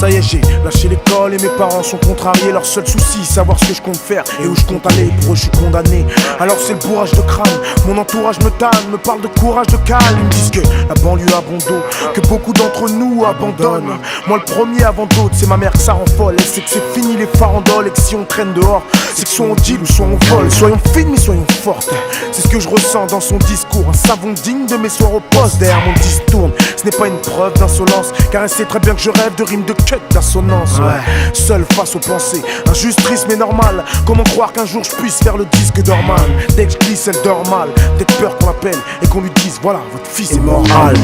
Ça y est, j'ai lâché l'école et mes parents sont contrariés. Leur seul souci, savoir ce que je compte faire et où je compte aller. Pour eux, je suis condamné. Alors c'est le bourrage de crâne. Mon entourage me tanne, me parle de courage, de calme. Ils me disent que la banlieue a bon dos, que beaucoup d'entre nous abandonnent. Moi le premier avant d'autres, c'est ma mère que ça rend folle. Elle sait que c'est fini les farandoles et que si on traîne dehors, c'est que soit on deal ou soit on vole. Soyons fines mais soyons fortes. C'est ce que je ressens dans son discours. Un savon digne de mes soirs au poste. Derrière mon disque tourne. Ce n'est pas une preuve d'insolence, car elle sait très bien que je rêve de rimes, de cut, d'assonance. Ouais. Seul face aux pensées, injuste, triste mais normal. Comment croire qu'un jour je puisse faire le disque d'Orman? Dès que je glisse, elle dort mal. Dès que peur qu'on l'appelle et qu'on lui dise voilà, votre fils est moral.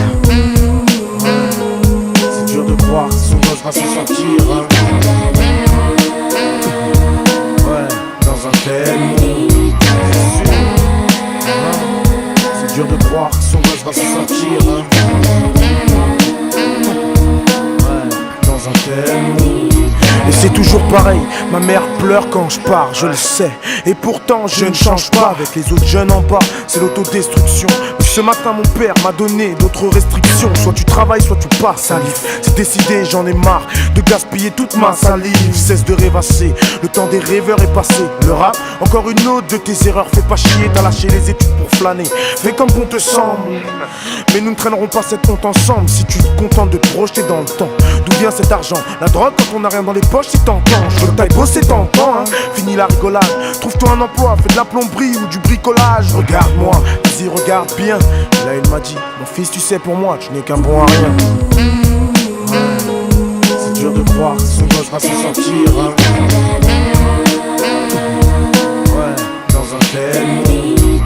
C'est dur de croire que son gosse va s'en sortir. Ouais, dans un tel monde. C'est dur de croire que son gosse va s'en sortir. Ouais, dans un tel monde. Et c'est toujours pareil, ma mère pleure quand je pars, je le sais. Et pourtant je ne change pas avec les autres jeunes en bas, c'est l'autodestruction. Mais ce matin mon père m'a donné d'autres restrictions. Soit tu travailles, soit tu pars salif. C'est décidé, j'en ai marre de gaspiller toute ma salive. Cesse de rêvasser, le temps des rêveurs est passé. Le rap, encore une autre de tes erreurs. Fais pas chier, t'as lâché les études pour flâner. Fais comme bon te semble. Mais nous ne traînerons pas cette honte ensemble. Si tu te contentes de te projeter dans le temps, d'où vient cet argent? La drogue quand on n'a rien dans les poches, c'est tentant. Je veux que t'ailles bosser tentant, hein. Fini la rigolade, trouve-toi un emploi, fais de la plomberie ou du bricolage. Regarde-moi, vas-y regarde bien. Et là il m'a dit, mon fils tu sais pour moi, tu n'es qu'un bon à rien. C'est dur de croire que son gosse va s'en sortir. Ouais, dans un tel monde.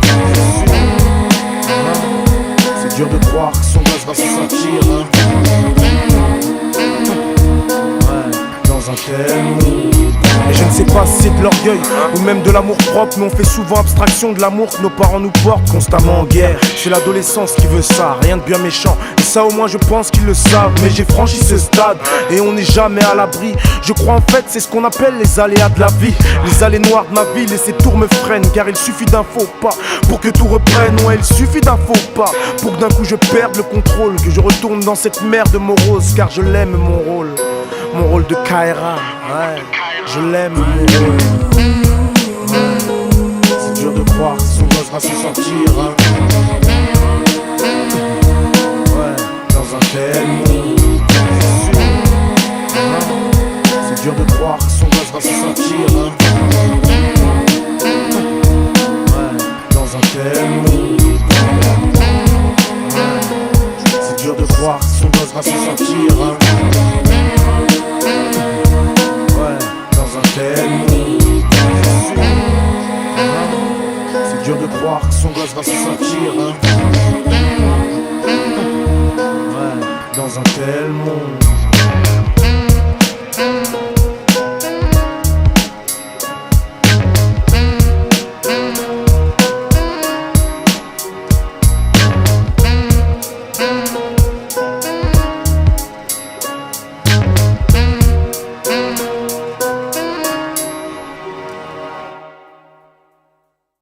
C'est dur de croire que son gosse va s'en sortir. Et je ne sais pas si c'est de l'orgueil ou même de l'amour propre, mais on fait souvent abstraction de l'amour que nos parents nous portent constamment en guerre. C'est l'adolescence qui veut ça, rien de bien méchant. Et ça au moins je pense qu'ils le savent. Mais j'ai franchi ce stade et on n'est jamais à l'abri. Je crois en fait c'est ce qu'on appelle les aléas de la vie. Les allées noires de ma ville et ces tours me freinent. Car il suffit d'un faux pas pour que tout reprenne. Ouais, il suffit d'un faux pas pour que d'un coup je perde le contrôle. Que je retourne dans cette merde morose. Car je l'aime mon rôle. Mon rôle de Kaira, ouais, je l'aime mon rôle. C'est dur de croire que son gosse va s'en sortir. Ouais, dans un tel monde. C'est dur de croire que son gosse va s'en sortir. Ouais, dans un tel monde. C'est dur de croire que son gosse va s'en sortir. C'est dur de croire que son gosse va s'en sortir. Ouais, dans un tel monde.